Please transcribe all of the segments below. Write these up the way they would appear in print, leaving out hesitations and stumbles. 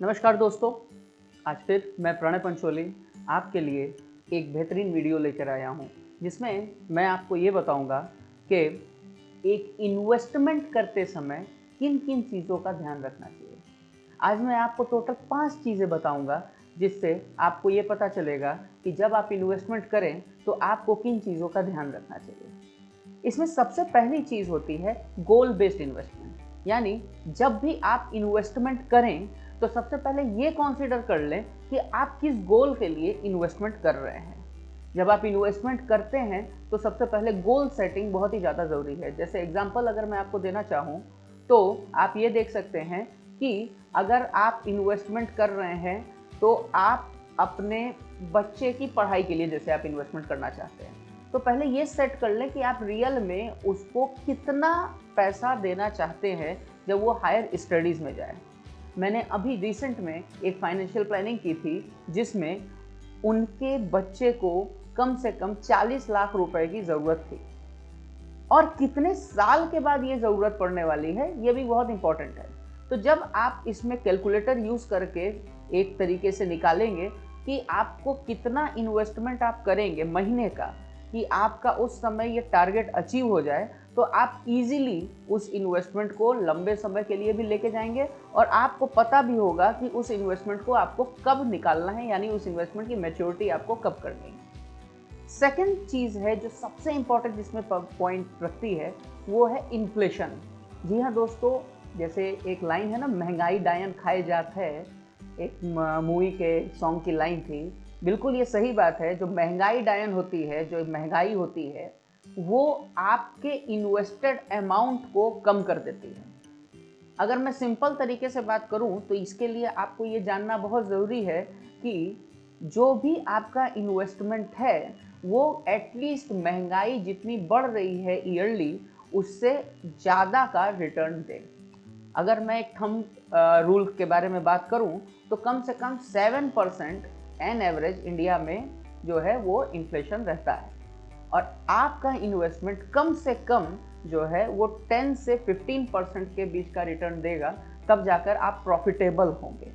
नमस्कार दोस्तों, आज फिर मैं प्रणय पंचोली आपके लिए एक बेहतरीन वीडियो लेकर आया हूं, जिसमें मैं आपको ये बताऊंगा कि एक इन्वेस्टमेंट करते समय किन किन चीज़ों का ध्यान रखना चाहिए। आज मैं आपको टोटल 5 चीज़ें बताऊंगा, जिससे आपको ये पता चलेगा कि जब आप इन्वेस्टमेंट करें तो आपको किन चीज़ों का ध्यान रखना चाहिए। इसमें सबसे पहली चीज़ होती है गोल बेस्ड इन्वेस्टमेंट, यानी जब भी आप इन्वेस्टमेंट करें तो सबसे पहले ये कॉन्सिडर कर लें कि आप किस गोल के लिए इन्वेस्टमेंट कर रहे हैं। जब आप इन्वेस्टमेंट करते हैं तो सबसे पहले गोल सेटिंग बहुत ही ज़्यादा ज़रूरी है। जैसे एग्जांपल अगर मैं आपको देना चाहूँ तो आप ये देख सकते हैं कि अगर आप इन्वेस्टमेंट कर रहे हैं तो आप अपने बच्चे की पढ़ाई के लिए जैसे आप इन्वेस्टमेंट करना चाहते हैं, तो पहले ये सेट कर लें कि आप रियल में उसको कितना पैसा देना चाहते हैं जब वो हायर स्टडीज़ में जाए। मैंने अभी रिसेंट में एक फाइनेंशियल प्लानिंग की थी, जिसमें उनके बच्चे को कम से कम 40 लाख रुपए की ज़रूरत थी, और कितने साल के बाद ये ज़रूरत पड़ने वाली है ये भी बहुत इंपॉर्टेंट है। तो जब आप इसमें कैलकुलेटर यूज़ करके एक तरीके से निकालेंगे कि आपको कितना इन्वेस्टमेंट आप करेंगे महीने का, कि आपका उस समय ये टारगेट अचीव हो जाए, तो आप इजीली उस इन्वेस्टमेंट को लंबे समय के लिए भी लेके जाएंगे और आपको पता भी होगा कि उस इन्वेस्टमेंट को आपको कब निकालना है, यानी उस इन्वेस्टमेंट की मैच्योरिटी आपको कब करनी है। सेकंड चीज़ है जो सबसे इंपॉर्टेंट जिसमें पॉइंट रखती है, वो है इन्फ्लेशन। जी हाँ दोस्तों, जैसे एक लाइन है ना, महंगाई डायन खाए जात है, एक मूवी के सॉन्ग की लाइन थी। बिल्कुल ये सही बात है। जो महंगाई डायन होती है, जो महंगाई होती है, वो आपके इन्वेस्टेड अमाउंट को कम कर देती है। अगर मैं सिंपल तरीके से बात करूं तो इसके लिए आपको ये जानना बहुत ज़रूरी है कि जो भी आपका इन्वेस्टमेंट है वो एटलीस्ट महंगाई जितनी बढ़ रही है ईयरली, उससे ज़्यादा का रिटर्न दे। अगर मैं एक थंब रूल के बारे में बात करूं तो कम से कम 7% एन एवरेज इंडिया में जो है वो इन्फ्लेशन रहता है, और आपका इन्वेस्टमेंट कम से कम जो है वो 10 से 15% के बीच का रिटर्न देगा, तब जाकर आप प्रॉफिटेबल होंगे।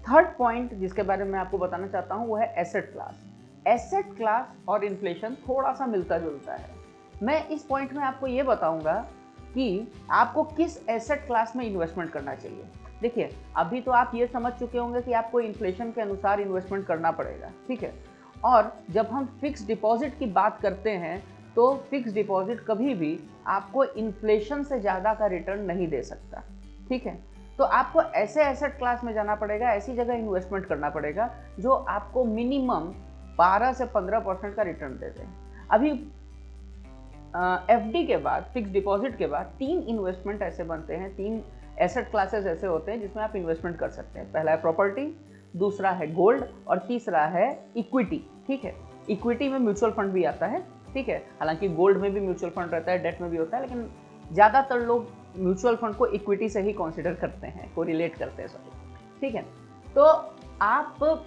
थर्ड पॉइंट जिसके बारे में आपको बताना चाहता हूं वो है एसेट क्लास। एसेट क्लास और इन्फ्लेशन थोड़ा सा मिलता जुलता है। मैं इस पॉइंट में आपको ये बताऊंगा कि आपको किस एसेट क्लास में इन्वेस्टमेंट करना चाहिए। देखिए, अभी तो आप ये समझ चुके होंगे कि आपको इन्फ्लेशन के अनुसार इन्वेस्टमेंट करना पड़ेगा, ठीक है। और जब हम फिक्स डिपॉजिट की बात करते हैं तो फिक्स डिपॉजिट कभी भी आपको इन्फ्लेशन से ज़्यादा का रिटर्न नहीं दे सकता, ठीक है। तो आपको ऐसे एसेट क्लास में जाना पड़ेगा, ऐसी जगह इन्वेस्टमेंट करना पड़ेगा जो आपको मिनिमम 12 से 15% का रिटर्न दे दे। अभी एफडी के बाद, फिक्स डिपॉजिट के बाद 3 इन्वेस्टमेंट ऐसे बनते हैं, 3 एसेट क्लासेस ऐसे होते हैं जिसमें आप इन्वेस्टमेंट कर सकते हैं। पहला है प्रॉपर्टी, दूसरा है गोल्ड, और तीसरा है इक्विटी, ठीक है। इक्विटी में म्यूचुअल फंड भी आता है, ठीक है। हालांकि गोल्ड में भी म्यूचुअल फंड रहता है, डेट में भी होता है, लेकिन ज़्यादातर लोग म्यूचुअल फंड को इक्विटी से ही कंसीडर करते हैं, को रिलेट करते हैं सभी, ठीक है। तो आप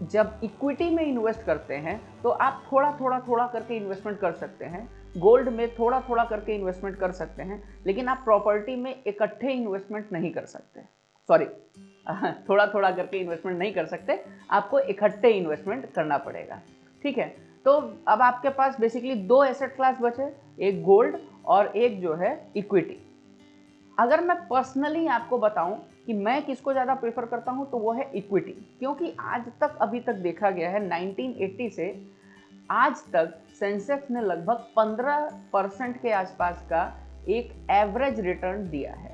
जब इक्विटी में इन्वेस्ट करते हैं तो आप थोड़ा करके इन्वेस्टमेंट कर सकते हैं, गोल्ड में थोड़ा करके इन्वेस्टमेंट कर सकते हैं, लेकिन आप प्रॉपर्टी में इकट्ठे इन्वेस्टमेंट नहीं कर सकते। सॉरी, थोड़ा करके इन्वेस्टमेंट नहीं कर सकते, आपको इकट्ठे इन्वेस्टमेंट करना पड़ेगा, ठीक है। तो अब आपके पास बेसिकली 2 एसेट क्लास बचे, एक गोल्ड और एक जो है इक्विटी। अगर मैं पर्सनली आपको बताऊं कि मैं किसको ज़्यादा प्रेफर करता हूं तो वो है इक्विटी, क्योंकि आज तक अभी तक देखा गया है 1980 से आज तक सेंसेक्स ने लगभग 15% के आसपास का एक एवरेज रिटर्न दिया है।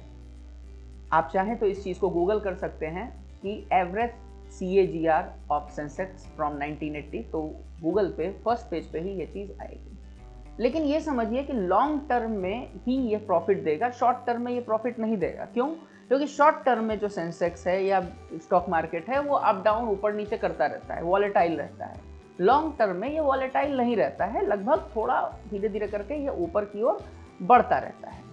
आप चाहें तो इस चीज़ को गूगल कर सकते हैं कि average CAGR of Sensex from 1980, तो गूगल पे फर्स्ट पेज पे ही ये चीज़ आएगी। लेकिन ये समझिए कि लॉन्ग टर्म में ही ये प्रॉफिट देगा, शॉर्ट टर्म में ये प्रॉफिट नहीं देगा। क्यों? क्योंकि शॉर्ट टर्म में जो सेंसेक्स है या स्टॉक मार्केट है वो अप डाउन ऊपर नीचे करता रहता है, वॉलेटाइल रहता है। लॉन्ग टर्म में ये वॉलेटाइल नहीं रहता है, लगभग थोड़ा धीरे धीरे करके ये ऊपर की ओर बढ़ता रहता है।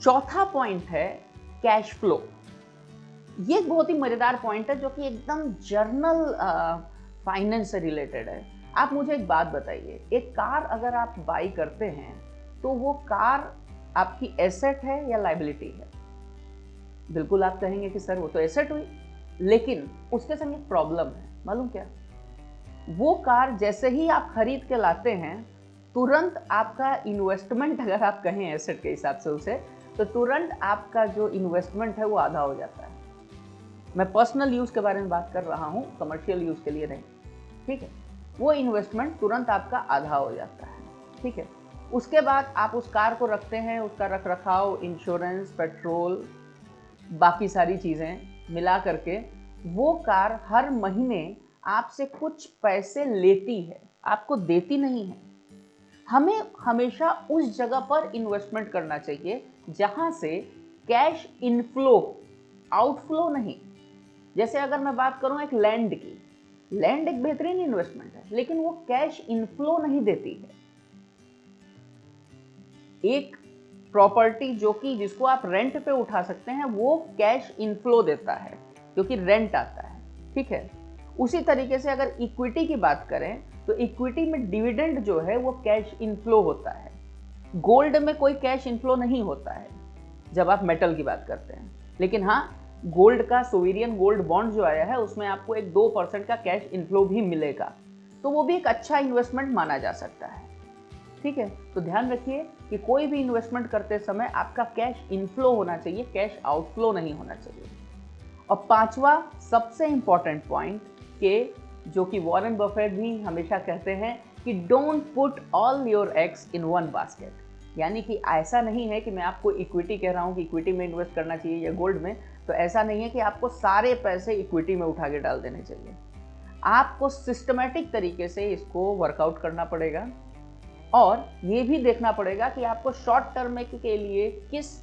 चौथा पॉइंट है कैश फ्लो। ये एक बहुत ही मजेदार पॉइंट है जो कि एकदम जर्नल फाइनेंस से रिलेटेड है। आप मुझे एक बात बताइए, एक कार अगर आप बाई करते हैं तो वो कार आपकी एसेट है या लायबिलिटी है? बिल्कुल आप कहेंगे कि सर वो तो एसेट हुई, लेकिन उसके संग एक प्रॉब्लम है, मालूम क्या? वो कार जैसे ही आप खरीद के लाते हैं, तुरंत आपका इन्वेस्टमेंट, अगर आप कहें एसेट के हिसाब से उसे, तो तुरंत आपका जो इन्वेस्टमेंट है वो आधा हो जाता है। मैं पर्सनल यूज़ के बारे में बात कर रहा हूँ, कमर्शियल यूज़ के लिए नहीं, ठीक है? वो इन्वेस्टमेंट तुरंत आपका आधा हो जाता है, ठीक है? उसके बाद आप उस कार को रखते हैं, उसका रख रखाव, इंश्योरेंस, पेट्रोल, बाकी सारी चीज़ें मिला करके वो कार हर महीने आपसे कुछ पैसे लेती है, आपको देती नहीं है। हमें हमेशा उस जगह पर इन्वेस्टमेंट करना चाहिए जहां से कैश इनफ्लो, आउटफ्लो नहीं। जैसे अगर मैं बात करूं एक लैंड की, लैंड एक बेहतरीन इन्वेस्टमेंट है, लेकिन वो कैश इनफ्लो नहीं देती है। एक प्रॉपर्टी जो कि जिसको आप रेंट पे उठा सकते हैं, वो कैश इनफ्लो देता है क्योंकि रेंट आता है, ठीक है? उसी तरीके से अगर इक्विटी की बात करें तो इक्विटी में डिविडेंड जो है वो कैश इनफ्लो होता है। गोल्ड में कोई कैश इनफ्लो नहीं होता है जब आप मेटल की बात करते हैं, लेकिन हाँ, गोल्ड का सोवेरियन गोल्ड बॉन्ड जो आया है उसमें आपको एक 2% का कैश इनफ्लो भी मिलेगा, तो वो भी एक अच्छा इन्वेस्टमेंट माना जा सकता है, ठीक है? तो ध्यान रखिए कि कोई भी इन्वेस्टमेंट करते समय आपका कैश इनफ्लो होना चाहिए, कैश आउटफ्लो नहीं होना चाहिए। और पांचवा सबसे इंपॉर्टेंट पॉइंट के, जो कि वॉरेन बफेट भी हमेशा कहते हैं कि don't put all your eggs in one basket. यानी कि ऐसा नहीं है कि मैं आपको इक्विटी कह रहा हूँ कि इक्विटी में इन्वेस्ट करना चाहिए या गोल्ड में, तो ऐसा नहीं है कि आपको सारे पैसे इक्विटी में उठा के डाल देने चाहिए। आपको सिस्टमैटिक तरीके से इसको वर्कआउट करना पड़ेगा और ये भी देखना पड़ेगा कि आपको शॉर्ट टर्म के लिए किस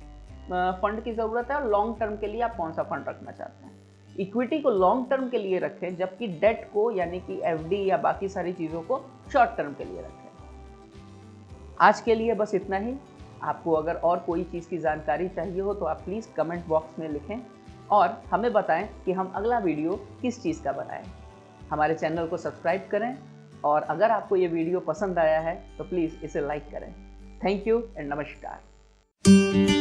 फंड की ज़रूरत है और लॉन्ग टर्म के लिए आप कौन सा फंड रखना चाहते हैं। इक्विटी को लॉन्ग टर्म के लिए रखें, जबकि डेट को यानी कि एफडी या बाकी सारी चीज़ों को शॉर्ट टर्म के लिए रखें। आज के लिए बस इतना ही। आपको अगर और कोई चीज़ की जानकारी चाहिए हो तो आप प्लीज़ कमेंट बॉक्स में लिखें और हमें बताएं कि हम अगला वीडियो किस चीज़ का बनाएं। हमारे चैनल को सब्सक्राइब करें और अगर आपको ये वीडियो पसंद आया है तो प्लीज़ इसे लाइक करें। थैंक यू एंड नमस्कार।